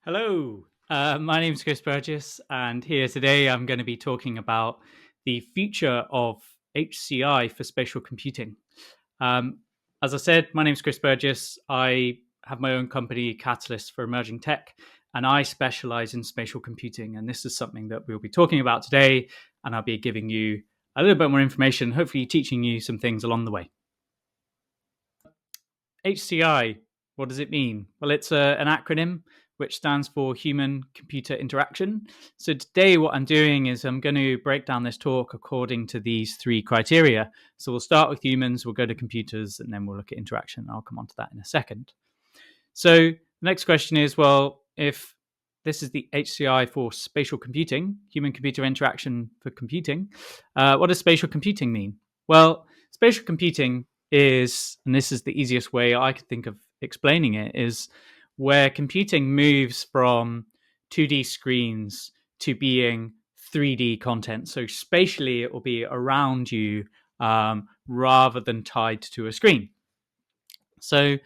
Hello, my name is Chris Burgess, and here today I'm going to be talking about the future of HCI for spatial computing. Um, as I said, my name is Chris Burgess. I have my own company, Catalyst for Emerging Tech, and I specialize in spatial computing. And this is something that we'll be talking about today, and I'll be giving you a little bit more information, hopefully teaching you some things along the way. HCI, what does it mean? Well, it's an acronym which stands for Human Computer Interaction. So today what I'm doing is I'm going to break down this talk according to these three criteria. So we'll start with humans, we'll go to computers, and then we'll look at interaction. I'll come on to that in a second. So the next question is, well, if this is the HCI for spatial computing, human computer interaction for computing, what does spatial computing mean? Well, spatial computing is, and this is the easiest way I could think of explaining it, is where computing moves from 2D screens to being 3D content. So spatially, it will be around you rather than tied to a screen. So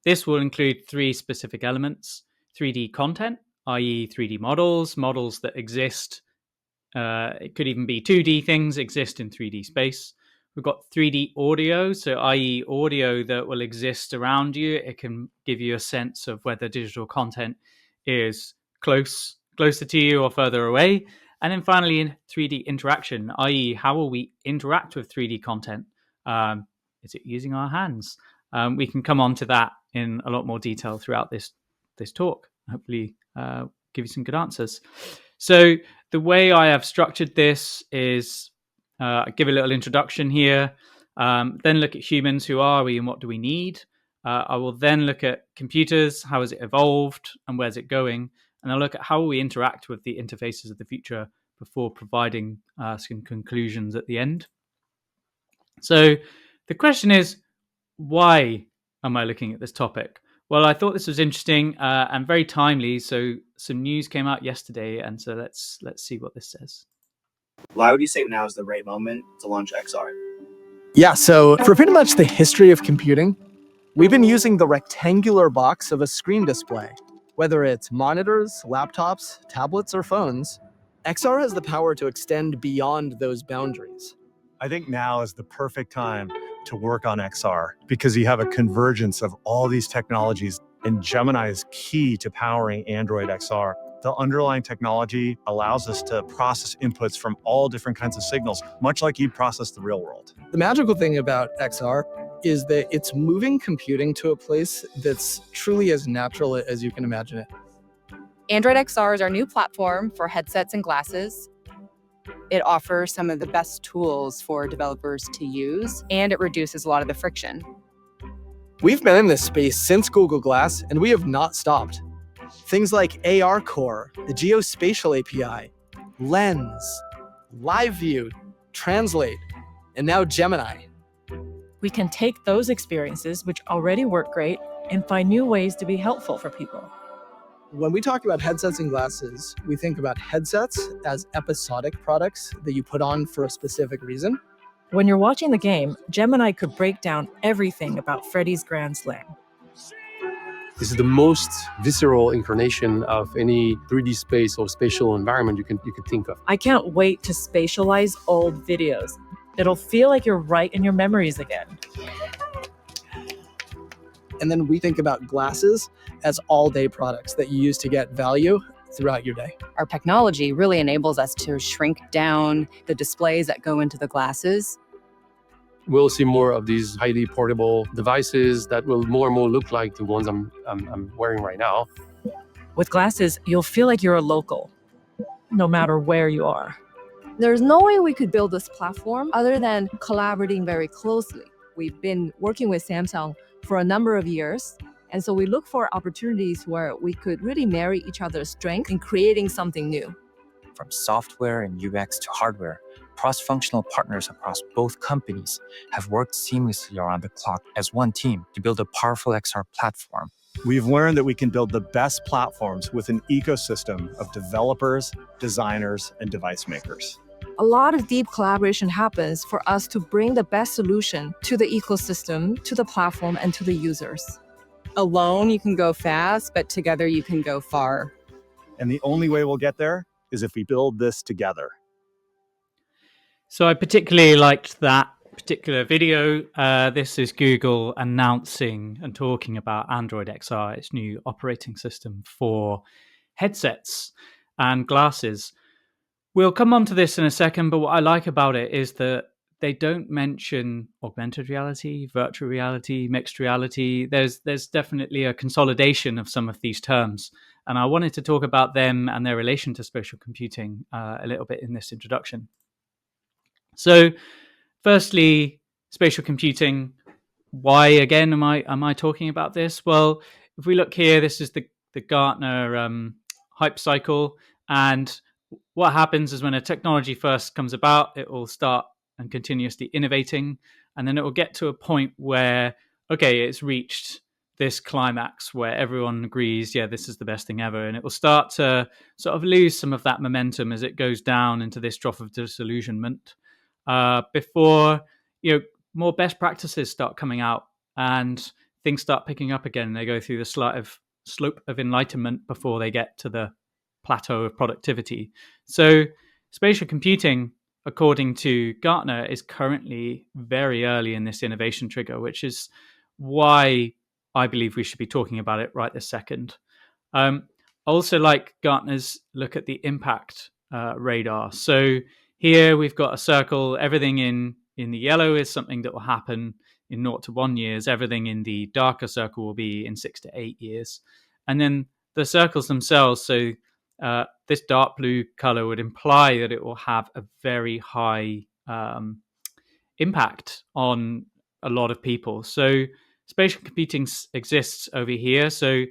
this will include three specific elements: 3D content, i.e. 3D models that exist. It could even be 2D things exist in 3D space. We've got 3D audio, so i.e. audio that will exist around you. It can give you a sense of whether digital content is closer to you or further away. And then finally, in 3D interaction, i.e. how will we interact with 3D content? Is it using our hands? We can come on to that in a lot more detail throughout this talk. Hopefully give you some good answers. So the way I have structured this is give a little introduction here, then look at humans, who are we and what do we need? I will then look at computers, how has it evolved and where's it going? And I'll look at how we interact with the interfaces of the future before providing some conclusions at the end. So the question is, why am I looking at this topic? Well, I thought this was interesting and very timely. So some news came out yesterday, and so let's see what this says. Why would you say now is the right moment to launch XR? Yeah, so for pretty much the history of computing, we've been using the rectangular box of a screen display. Whether it's monitors, laptops, tablets, or phones, XR has the power to extend beyond those boundaries. I think now is the perfect time to work on XR because you have a convergence of all these technologies, and Gemini is key to powering Android XR. The underlying technology allows us to process inputs from all different kinds of signals, much like you'd process the real world. The magical thing about XR is that it's moving computing to a place that's truly as natural as you can imagine it. Android XR is our new platform for headsets and glasses. It offers some of the best tools for developers to use, and it reduces a lot of the friction. We've been in this space since Google Glass, and we have not stopped. Things like AR Core, the Geospatial API, Lens, Live View, Translate, and now Gemini. We can take those experiences, which already work great, and find new ways to be helpful for people. When we talk about headsets and glasses, we think about headsets as episodic products that you put on for a specific reason. When you're watching the game, Gemini could break down everything about Freddy's Grand Slam. This is the most visceral incarnation of any 3D space or spatial environment you could think of. I can't wait to spatialize old videos. It'll feel like you're right in your memories again. And then we think about glasses as all-day products that you use to get value throughout your day. Our technology really enables us to shrink down the displays that go into the glasses. We'll see more of these highly portable devices that will more and more look like the ones I'm wearing right now. With glasses, you'll feel like you're a local, no matter where you are. There's no way we could build this platform other than collaborating very closely. We've been working with Samsung for a number of years, and so we look for opportunities where we could really marry each other's strengths in creating something new. From software and UX to hardware, cross-functional partners across both companies have worked seamlessly around the clock as one team to build a powerful XR platform. We've learned that we can build the best platforms with an ecosystem of developers, designers, and device makers. A lot of deep collaboration happens for us to bring the best solution to the ecosystem, to the platform, and to the users. Alone, you can go fast, but together you can go far. And the only way we'll get there is if we build this together. So I particularly liked that particular video. This is Google announcing and talking about Android XR, its new operating system for headsets and glasses. We'll come on to this in a second, but what I like about it is that they don't mention augmented reality, virtual reality, mixed reality. There's definitely a consolidation of some of these terms. And I wanted to talk about them and their relation to spatial computing a little bit in this introduction. So firstly, spatial computing. Why, again, am I talking about this? Well, if we look here, this is the Gartner hype cycle. And what happens is when a technology first comes about, it will start and continuously innovating. And then it will get to a point where, okay, it's reached this climax where everyone agrees, yeah, this is the best thing ever. And it will start to sort of lose some of that momentum as it goes down into this trough of disillusionment before, more best practices start coming out and things start picking up again. They go through the slope of enlightenment before they get to the plateau of productivity. So spatial computing, according to Gartner, is currently very early in this innovation trigger, which is why I believe we should be talking about it right this second. I also like Gartner's look at the impact radar. So here we've got a circle. Everything in the yellow is something that will happen in 0 to 1 years. Everything in the darker circle will be in 6 to 8 years. And then the circles themselves, so this dark blue color would imply that it will have a very high impact on a lot of people. So spatial computing exists over here. So,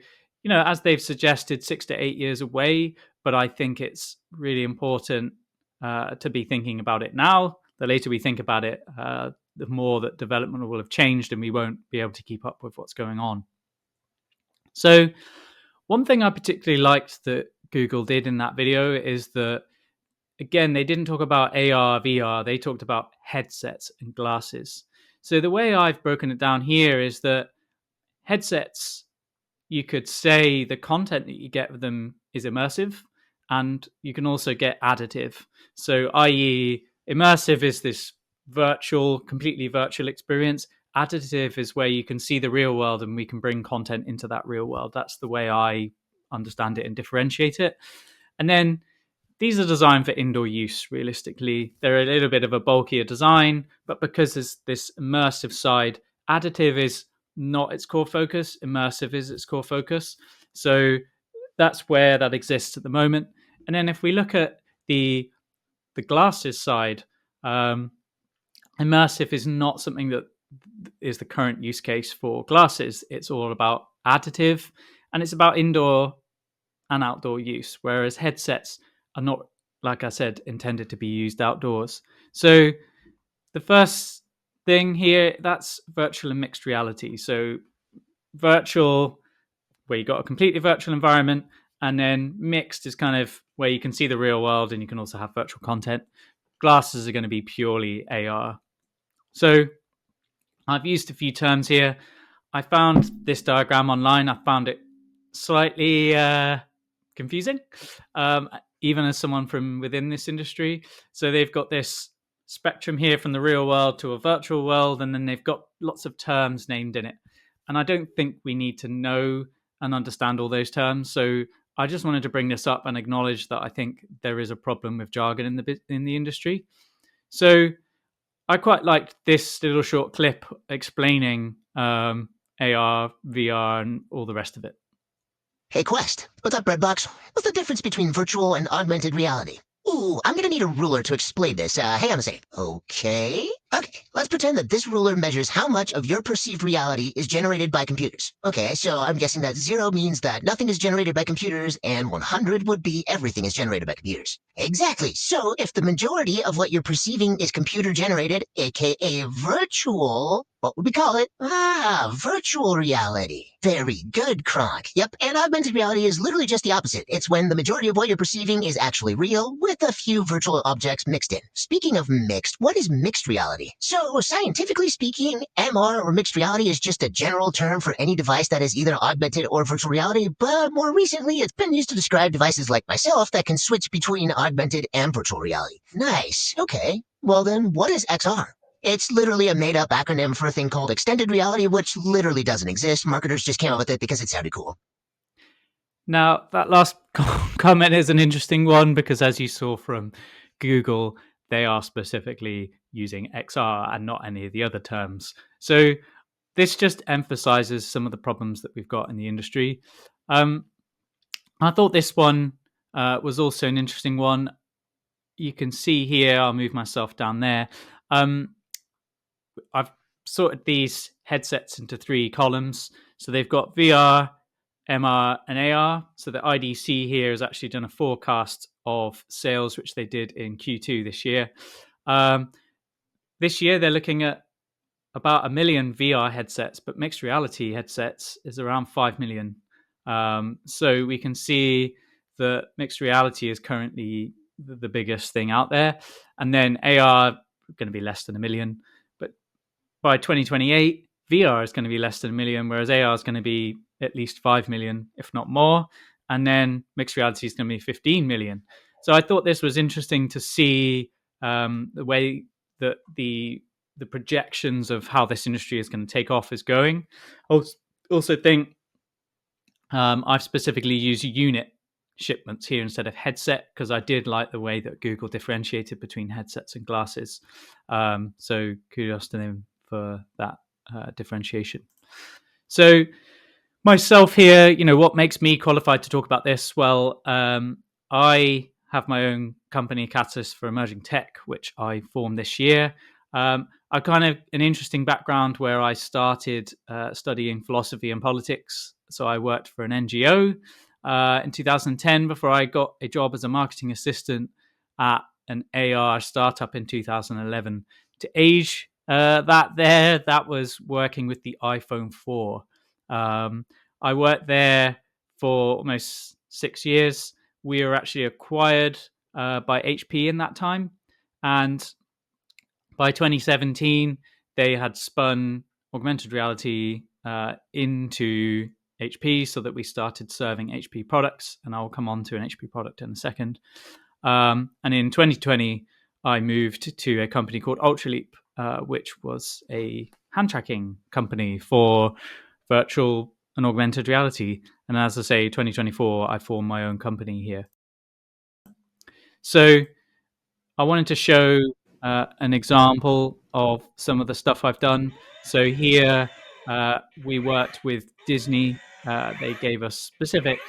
as they've suggested, 6 to 8 years away, but I think it's really important to be thinking about it now. The later we think about it, the more that development will have changed and we won't be able to keep up with what's going on. So one thing I particularly liked that Google did in that video is that, again, they didn't talk about AR, VR, they talked about headsets and glasses. So the way I've broken it down here is that headsets, you could say the content that you get with them is immersive, and you can also get additive. So i.e., immersive is this completely virtual experience. Additive is where you can see the real world and we can bring content into that real world. That's the way I understand it and differentiate it. And then these are designed for indoor use, realistically. They're a little bit of a bulkier design, but because there's this immersive side, additive is not its core focus, immersive is its core focus. So that's where that exists at the moment. And then if we look at the glasses side, immersive is not something that is the current use case for glasses. It's all about additive, and it's about indoor and outdoor use, whereas headsets are not, like I said, intended to be used outdoors. So the first thing here, that's virtual and mixed reality. So virtual, where you got a completely virtual environment, and then mixed is kind of where you can see the real world and you can also have virtual content. Glasses are going to be purely AR. So I've used a few terms here. I found this diagram online. I found it slightly confusing, even as someone from within this industry. So they've got this spectrum here from the real world to a virtual world, and then they've got lots of terms named in it. And I don't think we need to know and understand all those terms. So I just wanted to bring this up and acknowledge that I think there is a problem with jargon in the industry. So I quite liked this little short clip explaining AR, VR, and all the rest of it. Hey Quest, what's up Redbox? What's the difference between virtual and augmented reality? Ooh, I'm gonna need a ruler to explain this. Hang on a second. Okay, let's pretend that this ruler measures how much of your perceived reality is generated by computers. Okay, so I'm guessing that 0 means that nothing is generated by computers, and 100 would be everything is generated by computers. Exactly, so if the majority of what you're perceiving is computer-generated, aka virtual, what would we call it? Virtual reality. Very good, Kronk. Yep, and augmented reality is literally just the opposite. It's when the majority of what you're perceiving is actually real, with a few virtual objects mixed in. Speaking of mixed, what is mixed reality? reality. So, scientifically speaking, MR or mixed reality is just a general term for any device that is either augmented or virtual reality, but more recently it's been used to describe devices like myself that can switch between augmented and virtual reality. Nice. Okay. Well then, what is XR? It's literally a made-up acronym for a thing called extended reality, which literally doesn't exist. Marketers just came up with it because it sounded cool. Now, that last comment is an interesting one because, as you saw from Google, they are specifically using XR and not any of the other terms. So this just emphasizes some of the problems that we've got in the industry. I thought this one was also an interesting one. You can see here, I'll move myself down there. I've sorted these headsets into 3 columns. So they've got VR, MR, and AR. So the IDC here has actually done a forecast of sales, which they did in Q2 this year. This year, they're looking at about 1 million VR headsets, but mixed reality headsets is around 5 million. So we can see that mixed reality is currently the biggest thing out there. And then AR going to be less than 1 million. But by 2028, VR is going to be less than 1 million, whereas AR is going to be at least 5 million, if not more. And then mixed reality is going to be 15 million. So I thought this was interesting to see the way that the projections of how this industry is going to take off is going. I also think I've specifically used unit shipments here instead of headset because I did like the way that Google differentiated between headsets and glasses. So kudos to them for that differentiation. So myself here, what makes me qualified to talk about this? Well, I have my own company, Catalyst for Emerging Tech, which I formed this year. I kind of an interesting background where I started studying philosophy and politics. So I worked for an NGO in 2010 before I got a job as a marketing assistant at an AR startup in 2011. To age that was working with the iPhone 4. I worked there for almost 6 years. We were actually acquired by HP in that time. And by 2017, they had spun augmented reality into HP so that we started serving HP products. And I'll come on to an HP product in a second. And in 2020, I moved to a company called Ultraleap, which was a hand tracking company for virtual and augmented reality. And as I say, 2024, I formed my own company here. So I wanted to show an example of some of the stuff I've done. So here we worked with Disney. They gave us specific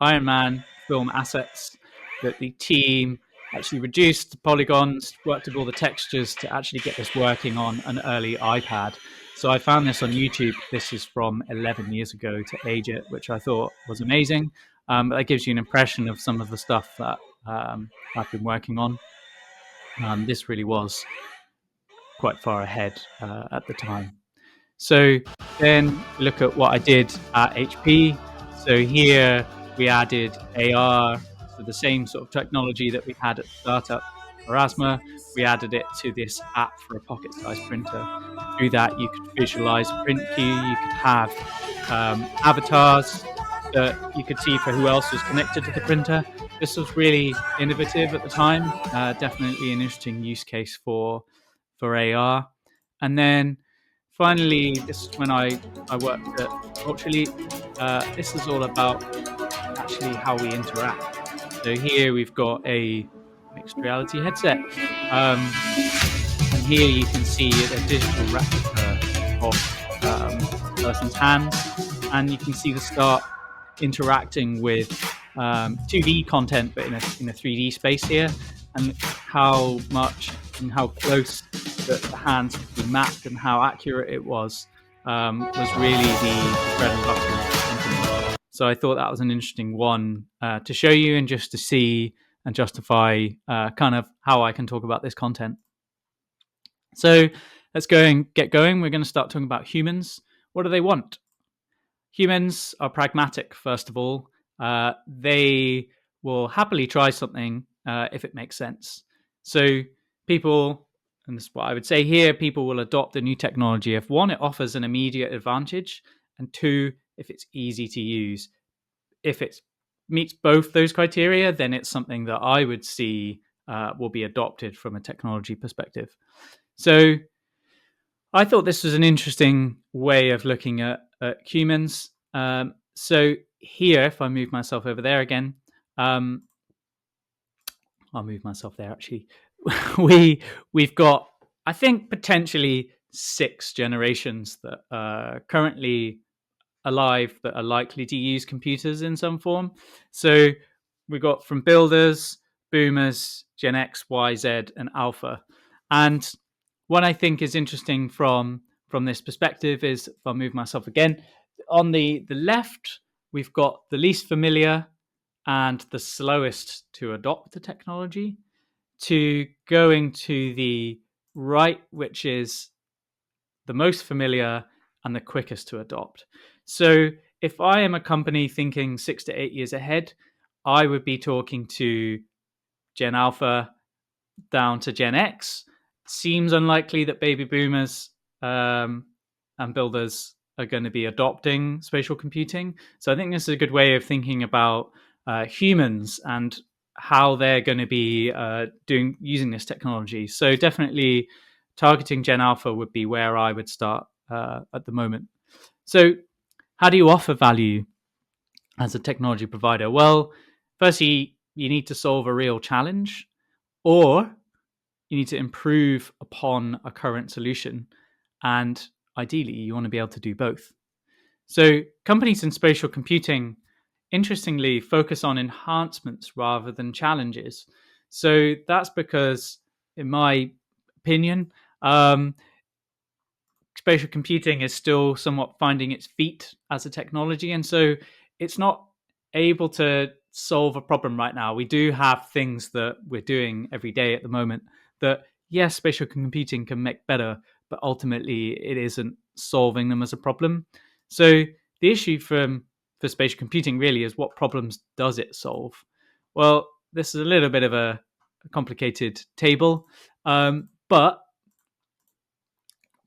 Iron Man film assets that the team actually reduced the polygons, worked with all the textures to actually get this working on an early iPad. So I found this on YouTube. This is from 11 years ago to age it, which I thought was amazing. That gives you an impression of some of the stuff that I've been working on. This really was quite far ahead at the time. So then look at what I did at HP. So here we added AR, so the same sort of technology that we had at the startup Erasma. We added it to this app for a pocket-sized printer. Through that, you could visualize a print queue. You could have avatars that you could see for who else was connected to the printer. This was really innovative at the time. Definitely an interesting use case for AR. And then finally, this is when I worked at Ultraleap. This is all about actually how we interact. So here we've got a mixed reality headset. And here you can see a digital replica of a person's hands. And you can see the start interacting with 2D content, but in a 3D space here, and how much and how close the hands could be mapped and how accurate it was really the bread and butter of the company. So I thought that was an interesting one to show you and just to see and justify kind of how I can talk about this content. So let's go and get going. We're going to start talking about humans. What do they want? Humans are pragmatic, first of all. They will happily try something if it makes sense. So people and this is what I would say here, people will adopt a new technology if one, it offers an immediate advantage, and two, if it's easy to use. If it meets both those criteria, then it's something that I would see will be adopted from a technology perspective. So I thought this was an interesting way of looking at humans. So here, if I move myself over there again, I'll move myself there actually. We've got, I think, potentially 6 generations that are currently alive that are likely to use computers in some form. So we've got from builders, boomers, Gen X, Y, Z, and Alpha. And what I think is interesting from this perspective is, if I move myself again, on the left, we've got the least familiar and the slowest to adopt the technology, to going to the right, which is the most familiar and the quickest to adopt. So if I am a company thinking 6 to 8 years ahead, I would be talking to Gen Alpha down to Gen X. Seems unlikely that baby boomers and builders are going to be adopting spatial computing. So I think this is a good way of thinking about humans and how they're going to be using this technology. So definitely targeting Gen Alpha would be where I would start at the moment. So how do you offer value as a technology provider? Well, firstly, you need to solve a real challenge, or you need to improve upon a current solution. And ideally, you want to be able to do both. So companies in spatial computing, interestingly, focus on enhancements rather than challenges. So that's because, in my opinion, spatial computing is still somewhat finding its feet as a technology. And so it's not able to solve a problem right now. We do have things that we're doing every day at the moment that, yes, spatial computing can make better, but ultimately it isn't solving them as a problem. So the issue for spatial computing really is, what problems does it solve? Well, this is a little bit of a complicated table, but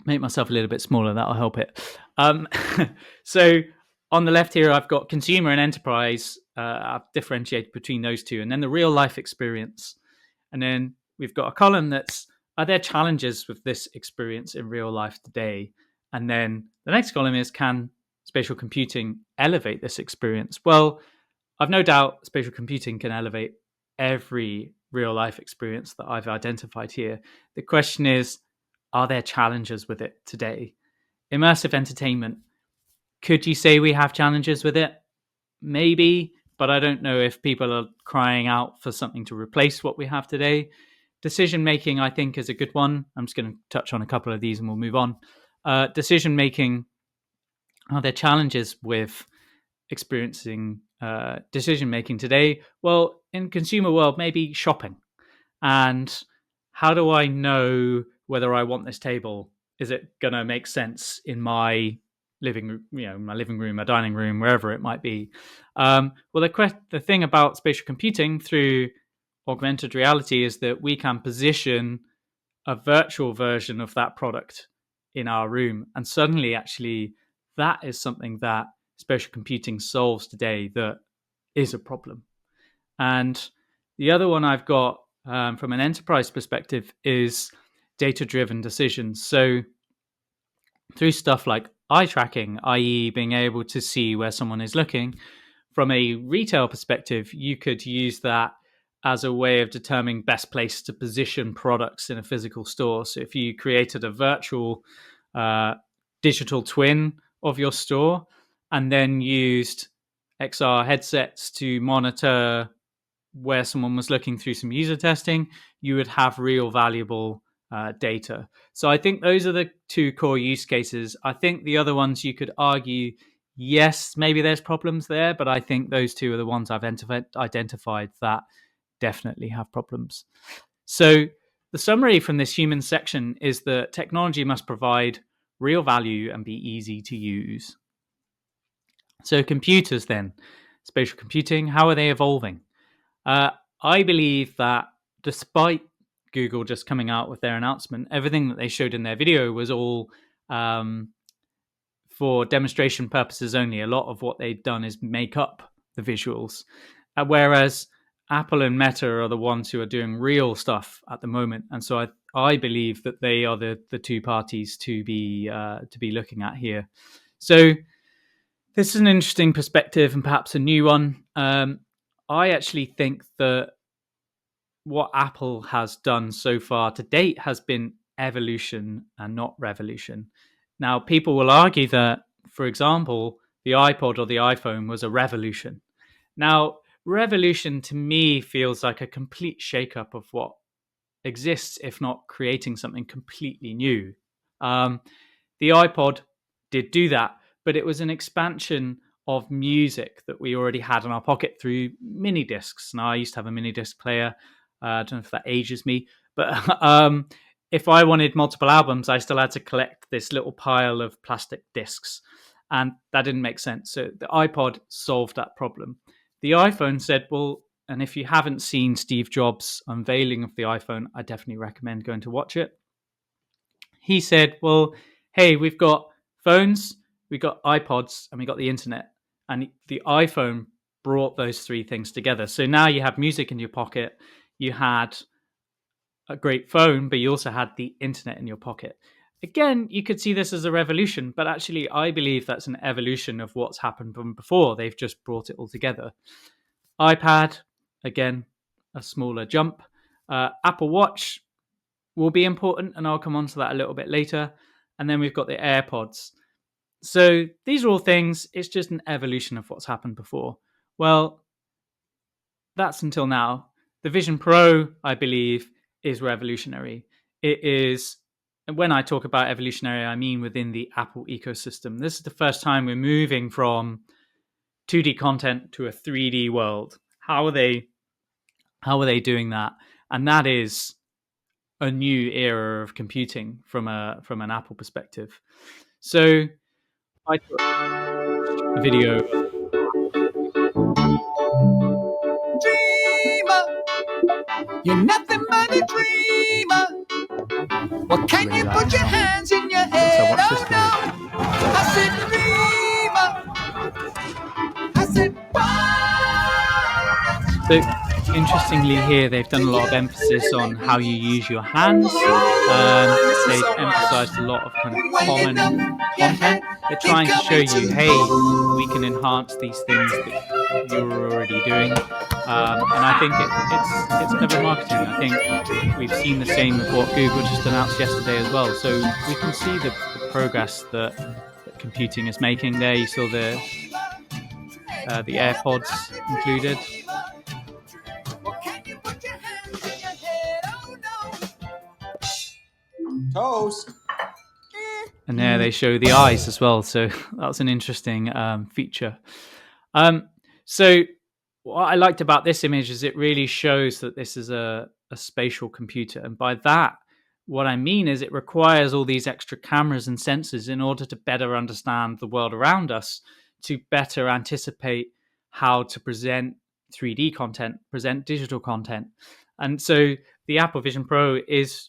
make myself a little bit smaller, that'll help it. So on the left here, I've got consumer and enterprise. I've differentiated between those two, and then the real life experience. And then we've got a column that's, are there challenges with this experience in real life today? And then the next column is, can spatial computing elevate this experience? Well, I've no doubt spatial computing can elevate every real life experience that I've identified here. The question is, are there challenges with it today? Immersive entertainment. Could you say we have challenges with it? Maybe, but I don't know if people are crying out for something to replace what we have today. Decision making, I think, is a good one. I'm just going to touch on a couple of these and we'll move on. Decision making. Are there challenges with experiencing decision making today? Well, in consumer world, maybe shopping. And how do I know whether I want this table? Is it going to make sense in my living room, my dining room, wherever it might be? Well, the thing about spatial computing through augmented reality is that we can position a virtual version of that product in our room. And suddenly, actually, that is something that spatial computing solves today that is a problem. And the other one I've got from an enterprise perspective is data-driven decisions. So through stuff like eye tracking, i.e. being able to see where someone is looking, from a retail perspective, you could use that as a way of determining best place to position products in a physical store. So if you created a virtual digital twin of your store and then used XR headsets to monitor where someone was looking through some user testing, you would have real valuable data. So I think those are the two core use cases. I think the other ones, you could argue, yes, maybe there's problems there, but I think those two are the ones I've identified that definitely have problems. So the summary from this human section is that technology must provide real value and be easy to use. So computers then, spatial computing, how are they evolving? I believe that despite Google just coming out with their announcement. Everything that they showed in their video was all for demonstration purposes only. A lot of what they've done is make up the visuals, whereas Apple and Meta are the ones who are doing real stuff at the moment. And so I believe that they are the two parties to be looking at here. So this is an interesting perspective and perhaps a new one. I actually think that what Apple has done so far to date has been evolution and not revolution. Now, people will argue that, for example, the iPod or the iPhone was a revolution. Now, revolution to me feels like a complete shakeup of what exists, if not creating something completely new. The iPod did do that, but it was an expansion of music that we already had in our pocket through mini discs. Now, I used to have a mini disc player. I don't know if that ages me, but if I wanted multiple albums, I still had to collect this little pile of plastic discs, and that didn't make sense. So the iPod solved that problem. The iPhone said, well, and if you haven't seen Steve Jobs' unveiling of the iPhone, I definitely recommend going to watch it. He said, well, hey, we've got phones, we've got iPods, and we got the internet. And the iPhone brought those three things together. So now you have music in your pocket, you had a great phone, but you also had the internet in your pocket. Again, you could see this as a revolution, but actually I believe that's an evolution of what's happened from before. They've just brought it all together. iPad, again, a smaller jump. Apple Watch will be important, and I'll come on to that a little bit later. And then we've got the AirPods. So these are all things, it's just an evolution of what's happened before. Well, that's until now. The Vision Pro, I believe, is revolutionary. It is, and when I talk about evolutionary, I mean within the Apple ecosystem. This is the first time we're moving from 2D content to a 3D world. How are they doing that? And that is a new era of computing from an Apple perspective. So I took a video. Dreamer, you're nothing but a dreamer. Well, can you put your hands in your head? Oh no, I said dreamer. I said what? So interestingly here, they've done a lot of emphasis on how you use your hands. They've emphasized a lot of kind of common content. They're trying to show you, hey, we can enhance these things that you're already doing. And I think it's clever marketing. I think we've seen the same with what Google just announced yesterday as well. So we can see the progress that computing is making there. You saw the AirPods included. Toast. And there they show the eyes as well. So that's an interesting feature. So what I liked about this image is it really shows that this is a spatial computer. And by that, what I mean is it requires all these extra cameras and sensors in order to better understand the world around us, to better anticipate how to present 3D content, present digital content. And so the Apple Vision Pro is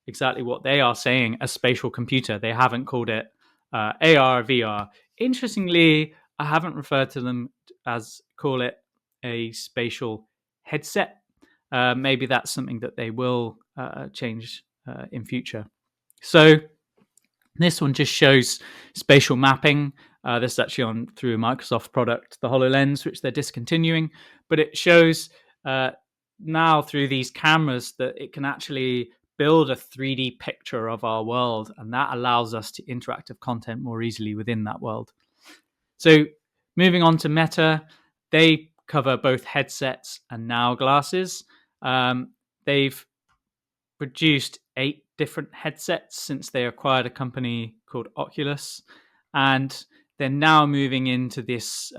exactly what they are saying, a spatial computer. They haven't called it AR, VR. Interestingly, I haven't referred to them as call it a spatial headset. Maybe that's something that they will change in future. So this one just shows spatial mapping. This is actually on through a Microsoft product, the HoloLens, which they're discontinuing. But it shows now through these cameras that it can actually build a 3D picture of our world, and that allows us to interactive content more easily within that world. So moving on to Meta, they cover both headsets and now glasses. They've produced 8 different headsets since they acquired a company called Oculus, and they're now moving into this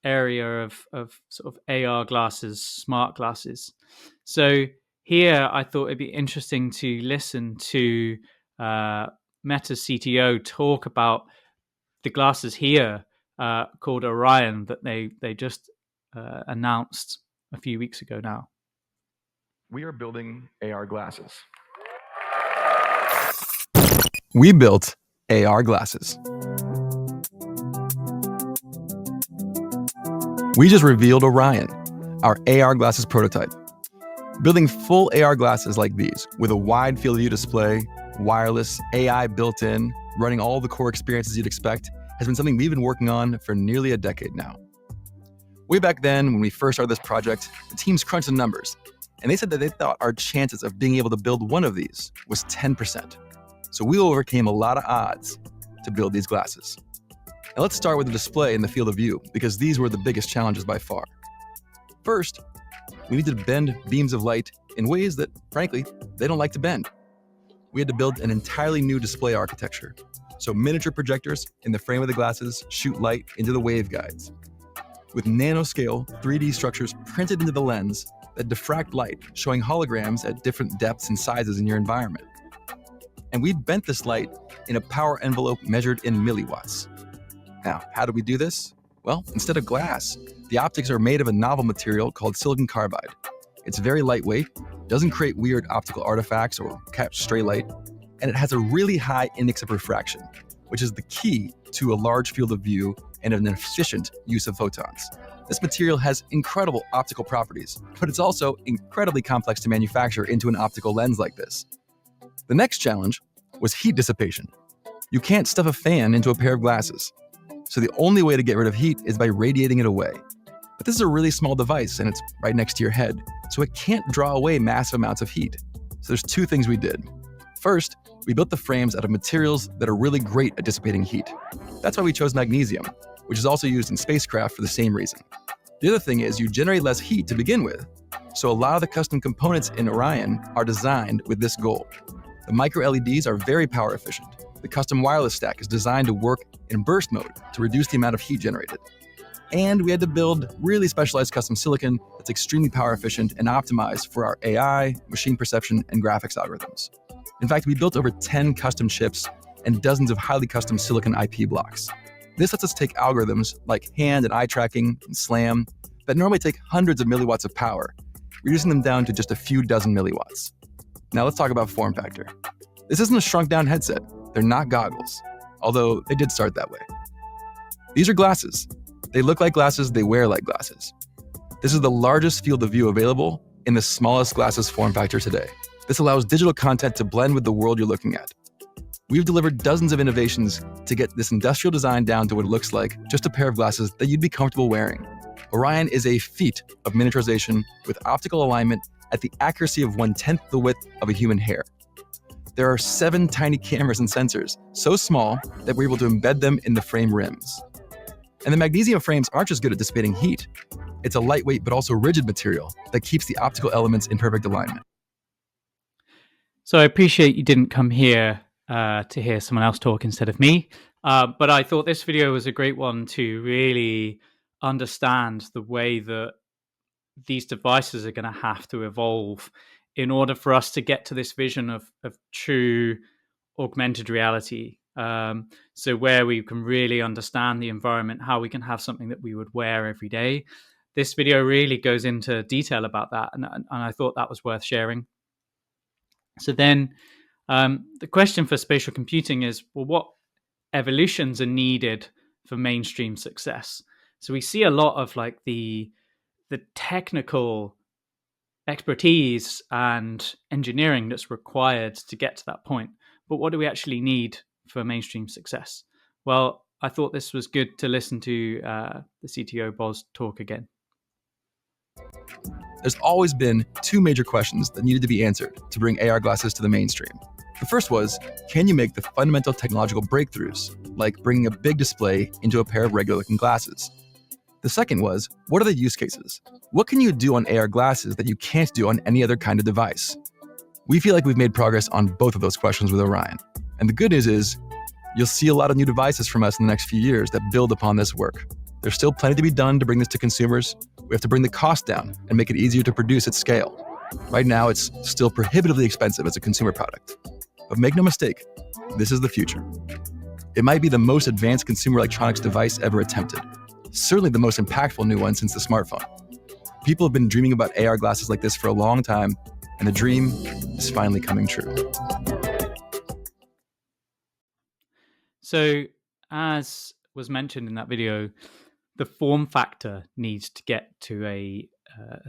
area of sort of AR glasses, smart glasses. So here I thought it'd be interesting to listen to Meta's CTO talk about the glasses here called Orion that they just announced a few weeks ago now. we are building AR glasses. We built AR glasses. We just revealed Orion, our AR glasses prototype. Building full AR glasses like these with a wide field of view display, wireless, AI built in, running all the core experiences you'd expect, has been something we've been working on for nearly a decade now. Way back then, when we first started this project, the teams crunched the numbers, and they said that they thought our chances of being able to build one of these was 10%. So we overcame a lot of odds to build these glasses. And let's start with the display and the field of view, because these were the biggest challenges by far. First, we needed to bend beams of light in ways that, frankly, they don't like to bend. We had to build an entirely new display architecture. So miniature projectors in the frame of the glasses shoot light into the waveguides. With nanoscale 3D structures printed into the lens that diffract light, showing holograms at different depths and sizes in your environment. And we bent this light in a power envelope measured in milliwatts. Now, how do we do this? Well, instead of glass, the optics are made of a novel material called silicon carbide. It's very lightweight, doesn't create weird optical artifacts or catch stray light, and it has a really high index of refraction, which is the key to a large field of view and an efficient use of photons. This material has incredible optical properties, but it's also incredibly complex to manufacture into an optical lens like this. The next challenge was heat dissipation. You can't stuff a fan into a pair of glasses. So the only way to get rid of heat is by radiating it away. But this is a really small device and it's right next to your head, so it can't draw away massive amounts of heat. So there's two things we did. First, we built the frames out of materials that are really great at dissipating heat. That's why we chose magnesium, which is also used in spacecraft for the same reason. The other thing is you generate less heat to begin with, so a lot of the custom components in Orion are designed with this goal. The micro LEDs are very power efficient. The custom wireless stack is designed to work in burst mode to reduce the amount of heat generated. And we had to build really specialized custom silicon that's extremely power efficient and optimized for our AI, machine perception, and graphics algorithms. In fact, we built over 10 custom chips and dozens of highly custom silicon IP blocks. This lets us take algorithms like hand and eye tracking and SLAM that normally take hundreds of milliwatts of power, reducing them down to just a few dozen milliwatts. Now let's talk about form factor. This isn't a shrunk down headset. They're not goggles, although they did start that way. These are glasses. They look like glasses, they wear like glasses. This is the largest field of view available in the smallest glasses form factor today. This allows digital content to blend with the world you're looking at. We've delivered dozens of innovations to get this industrial design down to what it looks like, just a pair of glasses that you'd be comfortable wearing. Orion is a feat of miniaturization with optical alignment at the accuracy of 1/10 the width of a human hair. There are 7 tiny cameras and sensors, so small that we're able to embed them in the frame rims. And the magnesium frames aren't just good at dissipating heat. It's a lightweight but also rigid material that keeps the optical elements in perfect alignment. So I appreciate you didn't come here to hear someone else talk instead of me, but I thought this video was a great one to really understand the way that these devices are going to have to evolve in order for us to get to this vision of true augmented reality. So where we can really understand the environment, how we can have something that we would wear every day. This video really goes into detail about that, and I thought that was worth sharing. So then the question for spatial computing is, well, what evolutions are needed for mainstream success? So we see a lot of like the technical expertise and engineering that's required to get to that point. But what do we actually need for mainstream success? Well, I thought this was good to listen to the CTO Boz talk again. There's always been 2 major questions that needed to be answered to bring AR glasses to the mainstream. The first was, can you make the fundamental technological breakthroughs, like bringing a big display into a pair of regular-looking glasses? The second was, what are the use cases? What can you do on AR glasses that you can't do on any other kind of device? We feel like we've made progress on both of those questions with Orion. And the good news is, you'll see a lot of new devices from us in the next few years that build upon this work. There's still plenty to be done to bring this to consumers. We have to bring the cost down and make it easier to produce at scale. Right now, it's still prohibitively expensive as a consumer product. But make no mistake, this is the future. It might be the most advanced consumer electronics device ever attempted. Certainly the most impactful new one since the smartphone. People have been dreaming about AR glasses like this for a long time, and the dream is finally coming true. So, as was mentioned in that video, the form factor needs to get to a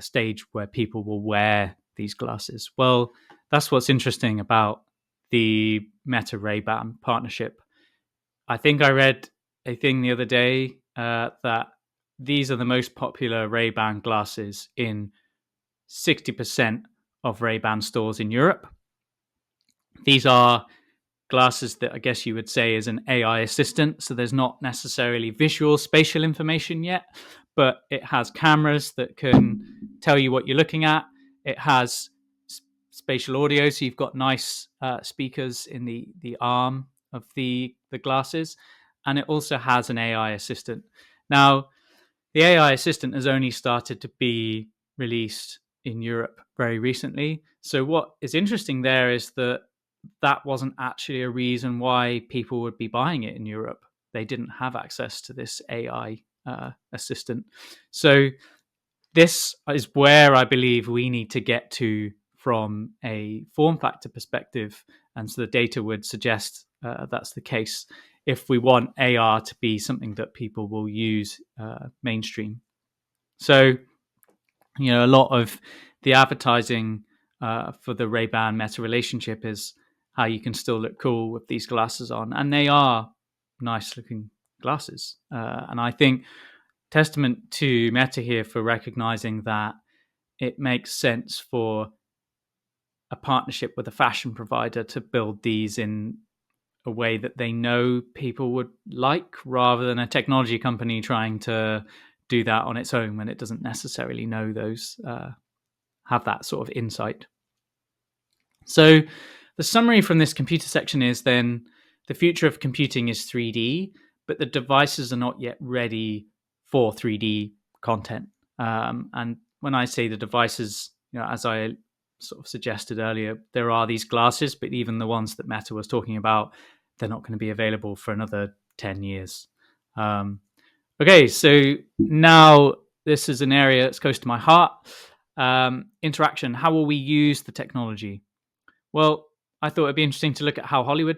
stage where people will wear these glasses. Well, that's what's interesting about the Meta Ray-Ban partnership. I think I read a thing the other day that these are the most popular Ray-Ban glasses in 60% of Ray-Ban stores in Europe. These are glasses that I guess you would say is an AI assistant. So there's not necessarily visual spatial information yet, but it has cameras that can tell you what you're looking at. It has spatial audio, so you've got nice speakers in the arm of the glasses, and it also has an AI assistant. Now, the AI assistant has only started to be released in Europe very recently. So what is interesting there is that wasn't actually a reason why people would be buying it in Europe. They didn't have access to this AI assistant. So this is where I believe we need to get to from a form factor perspective. And so the data would suggest that's the case if we want AR to be something that people will use mainstream. So, a lot of the advertising for the Ray-Ban Meta relationship is how you can still look cool with these glasses on. And they are nice looking glasses. And I think testament to Meta here for recognizing that it makes sense for a partnership with a fashion provider to build these in a way that they know people would like, rather than a technology company trying to do that on its own when it doesn't necessarily know those, have that sort of insight. So the summary from this computer section is then the future of computing is 3D, but the devices are not yet ready for 3D content. And when I say the devices, as I sort of suggested earlier, there are these glasses, but even the ones that Meta was talking about, they're not going to be available for another 10 years. Okay, so now this is an area that's close to my heart. Interaction. How will we use the technology? Well, I thought it'd be interesting to look at how Hollywood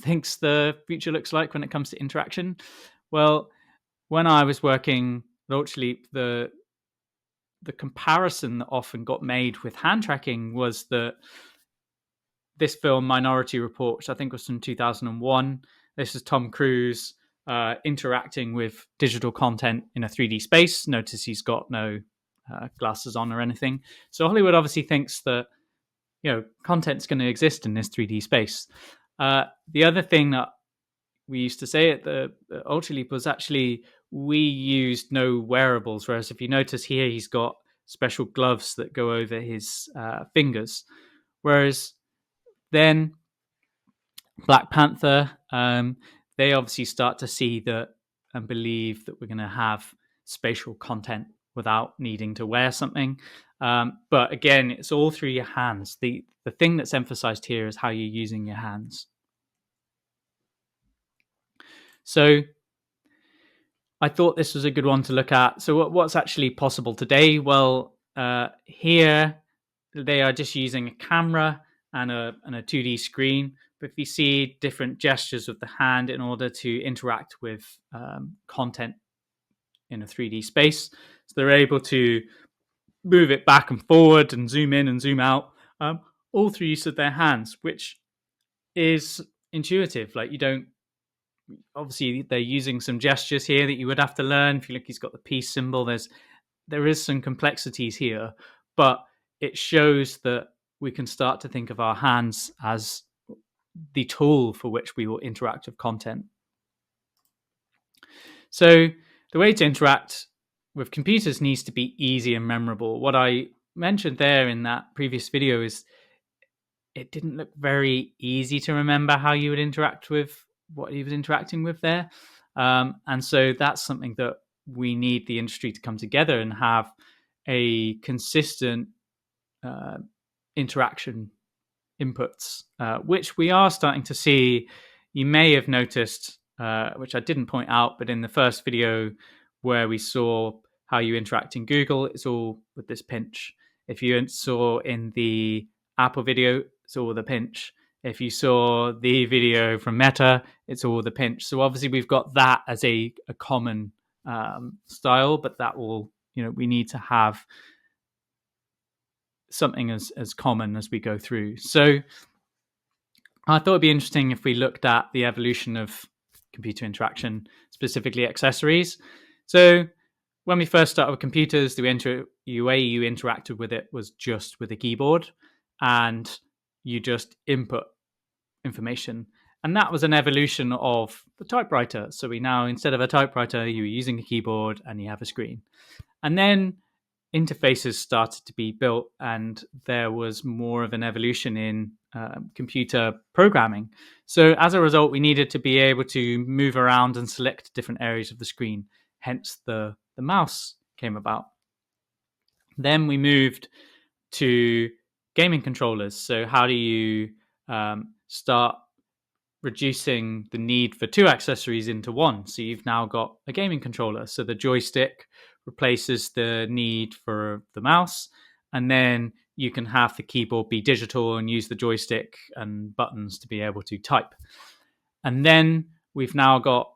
thinks the future looks like when it comes to interaction. Well, when I was working at Ultraleap, the comparison that often got made with hand tracking was that this film, Minority Report, which I think was from 2001, this is Tom Cruise interacting with digital content in a 3D space. Notice he's got no glasses on or anything. So Hollywood obviously thinks that content's going to exist in this 3D space. The other thing that we used to say at the Ultraleap was actually we used no wearables, whereas if you notice here, he's got special gloves that go over his fingers. Whereas then Black Panther, they obviously start to see that and believe that we're going to have spatial content without needing to wear something. But again, it's all through your hands. The thing that's emphasized here is how you're using your hands. So I thought this was a good one to look at. So what's actually possible today? Well, here they are just using a camera and a 2D screen. But if you see different gestures of the hand in order to interact with content in a 3D space, so they're able to move it back and forward and zoom in and zoom out, all through use of their hands, which is intuitive. Like obviously they're using some gestures here that you would have to learn. If you look, he's got the peace symbol. There is some complexities here, but it shows that we can start to think of our hands as the tool for which we will interact with content. So the way to interact with computers needs to be easy and memorable. What I mentioned there in that previous video is it didn't look very easy to remember how you would interact with what he was interacting with there. And so that's something that we need the industry to come together and have a consistent interaction inputs, which we are starting to see. You may have noticed, which I didn't point out, but in the first video where we saw how you interact in Google, it's all with this pinch. If you saw in the Apple video, it's all the pinch. If you saw the video from Meta, it's all the pinch. So obviously we've got that as a common style, but that will, we need to have something as common as we go through. So I thought it'd be interesting if we looked at the evolution of computer interaction, specifically accessories. So when we first started with computers, the way you interacted with it was just with a keyboard, and you just input information. And that was an evolution of the typewriter. So we now, instead of a typewriter, you were using a keyboard and you have a screen. And then interfaces started to be built, and there was more of an evolution in computer programming. So as a result, we needed to be able to move around and select different areas of the screen. Hence the mouse came about. Then we moved to gaming controllers. So how do you start reducing the need for two accessories into one? So you've now got a gaming controller. So the joystick replaces the need for the mouse, and then you can have the keyboard be digital and use the joystick and buttons to be able to type. And then we've now got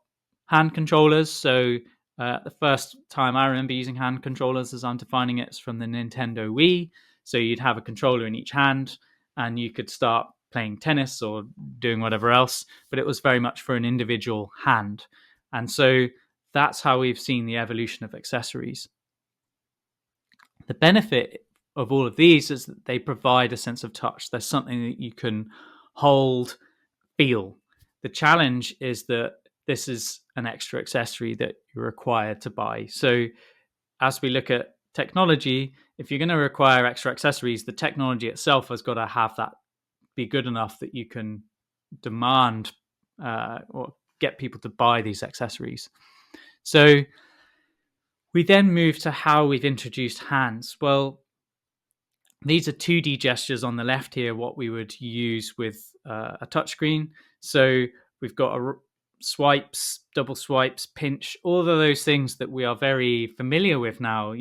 hand controllers. So the first time I remember using hand controllers, as I'm defining it, is from the Nintendo Wii. So you'd have a controller in each hand and you could start playing tennis or doing whatever else, but it was very much for an individual hand. And so that's how we've seen the evolution of accessories. The benefit of all of these is that they provide a sense of touch. There's something that you can hold, feel. The challenge is that this is an extra accessory that you're required to buy. So as we look at technology, if you're going to require extra accessories, the technology itself has got to have that be good enough that you can demand or get people to buy these accessories. So we then move to how we've introduced hands. Well, these are 2D gestures on the left here, what we would use with a touchscreen. So we've got swipes, double swipes, pinch, all of those things that we are very familiar with now.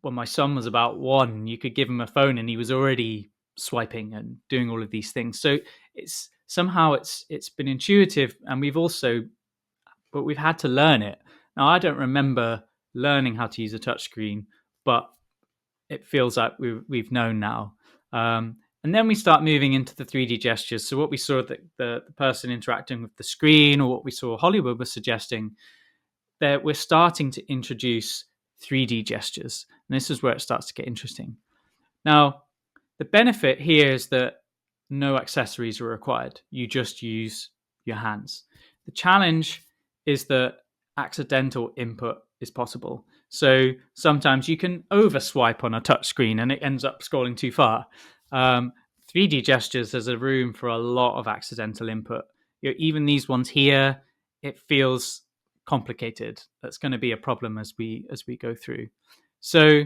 When my son was about 1, you could give him a phone and he was already swiping and doing all of these things. So it's been intuitive, and we've had to learn it. Now, I don't remember learning how to use a touchscreen, but it feels like we've known now. And then we start moving into the 3D gestures. So what we saw that the person interacting with the screen, or what we saw Hollywood was suggesting, that we're starting to introduce 3D gestures. And this is where it starts to get interesting. Now, the benefit here is that no accessories are required. You just use your hands. The challenge is that accidental input is possible. So sometimes you can overswipe on a touch screen and it ends up scrolling too far. 3D gestures, there's a room for a lot of accidental input. Even these ones here, it feels complicated. That's going to be a problem as we go through. So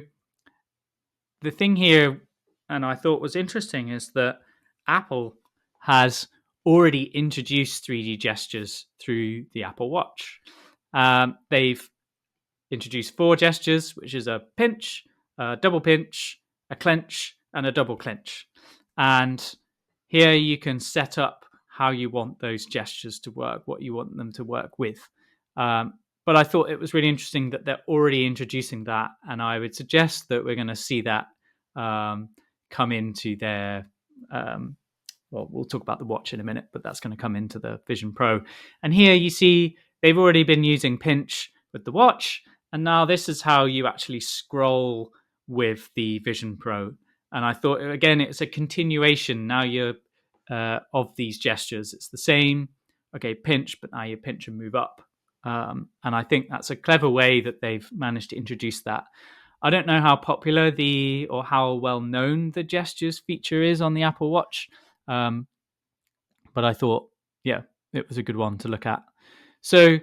the thing here, and I thought was interesting, is that Apple has already introduced 3D gestures through the Apple Watch. They've introduced 4 gestures, which is a pinch, a double pinch, a clench, and a double clench. And here you can set up how you want those gestures to work, what you want them to work with. But I thought it was really interesting that they're already introducing that, and I would suggest that we're going to see that come into their well, we'll talk about the watch in a minute, but that's going to come into the Vision Pro. And here you see they've already been using pinch with the watch, and now this is how you actually scroll with the Vision Pro. And I thought, again, it's a continuation now of these gestures. It's the same, okay, pinch, but now you pinch and move up. And I think that's a clever way that they've managed to introduce that. I don't know how popular or how well known the gestures feature is on the Apple Watch. But I thought, yeah, it was a good one to look at. So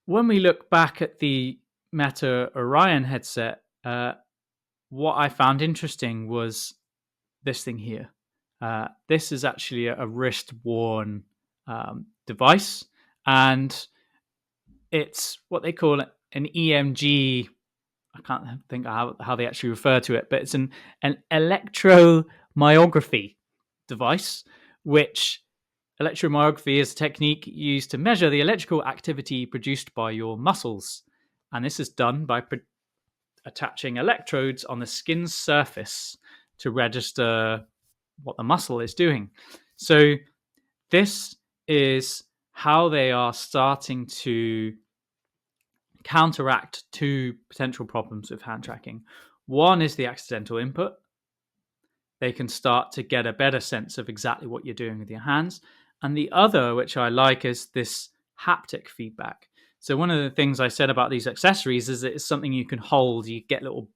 when we look back at the Meta Orion headset, what I found interesting was this thing here. This is actually a wrist-worn device, and it's what they call an EMG. I can't think how they actually refer to it, but it's an electromyography device, which electromyography is a technique used to measure the electrical activity produced by your muscles. And this is done by attaching electrodes on the skin's surface to register what the muscle is doing. So this is how they are starting to counteract two potential problems with hand tracking. One is the accidental input. They can start to get a better sense of exactly what you're doing with your hands. And the other, which I like, is this haptic feedback. So one of the things I said about these accessories is that it's something you can hold. You get little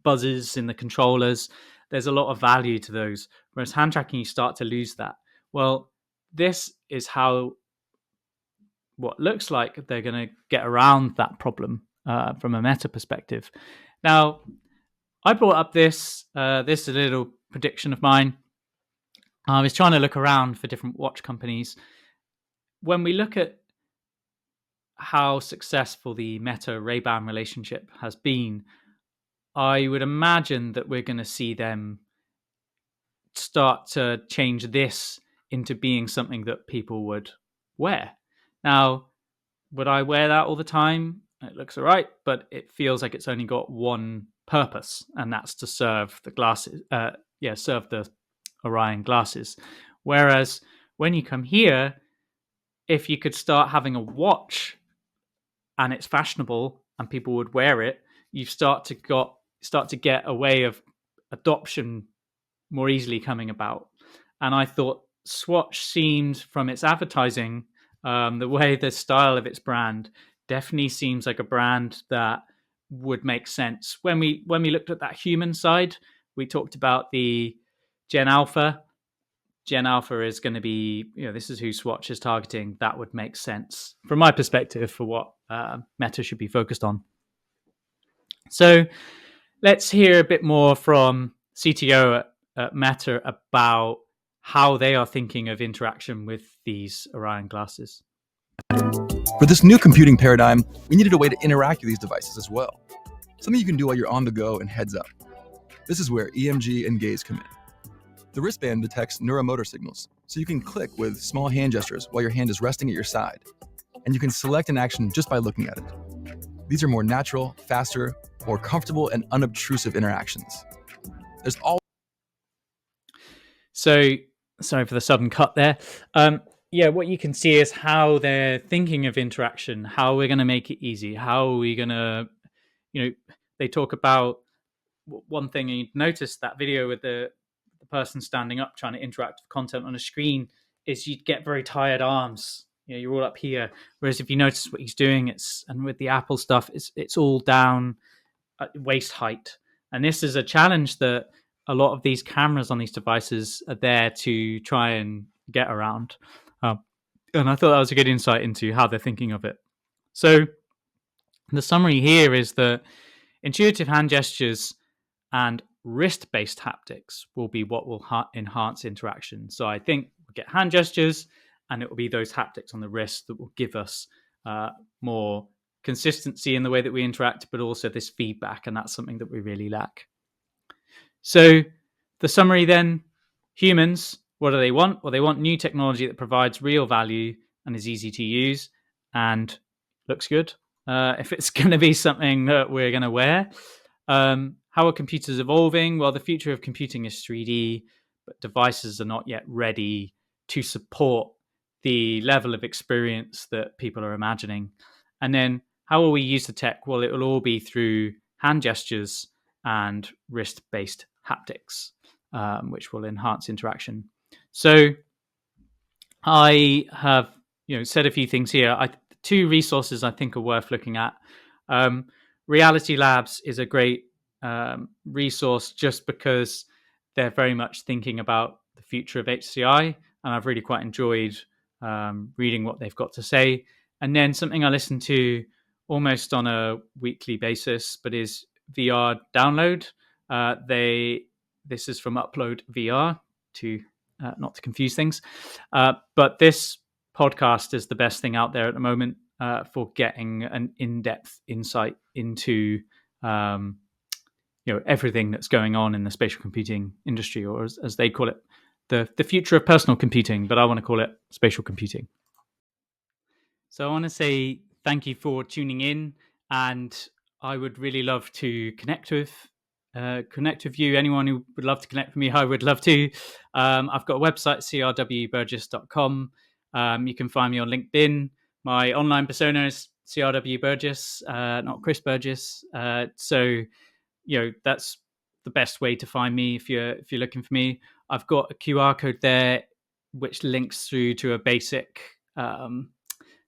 buzzes in the controllers. There's a lot of value to those. Whereas hand tracking, you start to lose that. Well, this is how what looks like they're going to get around that problem from a meta perspective. Now, I brought up this is a little prediction of mine. I was trying to look around for different watch companies. When we look at how successful the Meta Ray-Ban relationship has been, I would imagine that we're going to see them start to change this into being something that people would wear. Now, would I wear that all the time? It looks all right, but it feels like it's only got one purpose, and that's to serve the glasses. Serve the Orion glasses. Whereas when you come here, if you could start having a watch and it's fashionable and people would wear it, you start to get a way of adoption more easily coming about. And I thought Swatch seemed, from its advertising, the way, the style of its brand, definitely seems like a brand that would make sense. When we looked at that human side, we talked about the Gen Alpha. Gen Alpha is going to be, this is who Swatch is targeting. That would make sense from my perspective for what Meta should be focused on. So let's hear a bit more from CTO at Meta about how they are thinking of interaction with these Orion glasses. For this new computing paradigm, we needed a way to interact with these devices as well. Something you can do while you're on the go and heads up. This is where EMG and gaze come in. The wristband detects neuromotor signals, so you can click with small hand gestures while your hand is resting at your side. And you can select an action just by looking at it. These are more natural, faster, more comfortable, and unobtrusive interactions. There's all. So, sorry for the sudden cut there. What you can see is how they're thinking of interaction, how we're going to make it easy, how are we going to, they talk about one thing, and you notice that video with the person standing up trying to interact with content on a screen is you'd get very tired arms. You're all up here. Whereas if you notice what he's doing, and with the Apple stuff, it's all down at waist height. And this is a challenge that a lot of these cameras on these devices are there to try and get around. And I thought that was a good insight into how they're thinking of it. So the summary here is that intuitive hand gestures and wrist-based haptics will be what will enhance interaction. So I think we'll get hand gestures, and it will be those haptics on the wrist that will give us more consistency in the way that we interact, but also this feedback, and that's something that we really lack. So the summary then, humans, what do they want? Well, they want new technology that provides real value and is easy to use and looks good. If it's going to be something that we're going to wear. How are computers evolving? Well, the future of computing is 3D, but devices are not yet ready to support the level of experience that people are imagining. And then how will we use the tech? Well, it will all be through hand gestures and wrist-based haptics, which will enhance interaction. So I have said a few things here. Two resources I think are worth looking at. Reality Labs is a great resource just because they're very much thinking about the future of HCI, and I've really quite enjoyed reading what they've got to say. And then something I listen to almost on a weekly basis, but is VR Download. This is from Upload VR, to not to confuse things. But this podcast is the best thing out there at the moment for getting an in-depth insight into everything that's going on in the spatial computing industry, or as they call it, the future of personal computing, but I want to call it spatial computing. So I want to say thank you for tuning in, and I would really love to connect with you. Anyone who would love to connect with me, I would love to. I've got a website, crwburgess.com. You can find me on LinkedIn. My online persona is CRW Burgess, not Chris Burgess. So that's the best way to find me if you're looking for me. I've got a QR code there which links through to a basic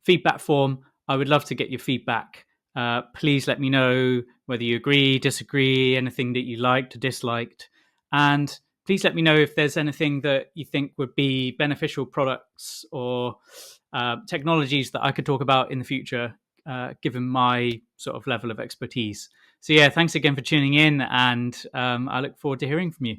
feedback form. I would love to get your feedback. Please let me know whether you agree, disagree, anything that you liked or disliked. And please let me know if there's anything that you think would be beneficial products or technologies that I could talk about in the future, given my sort of level of expertise. So yeah, thanks again for tuning in, and I look forward to hearing from you.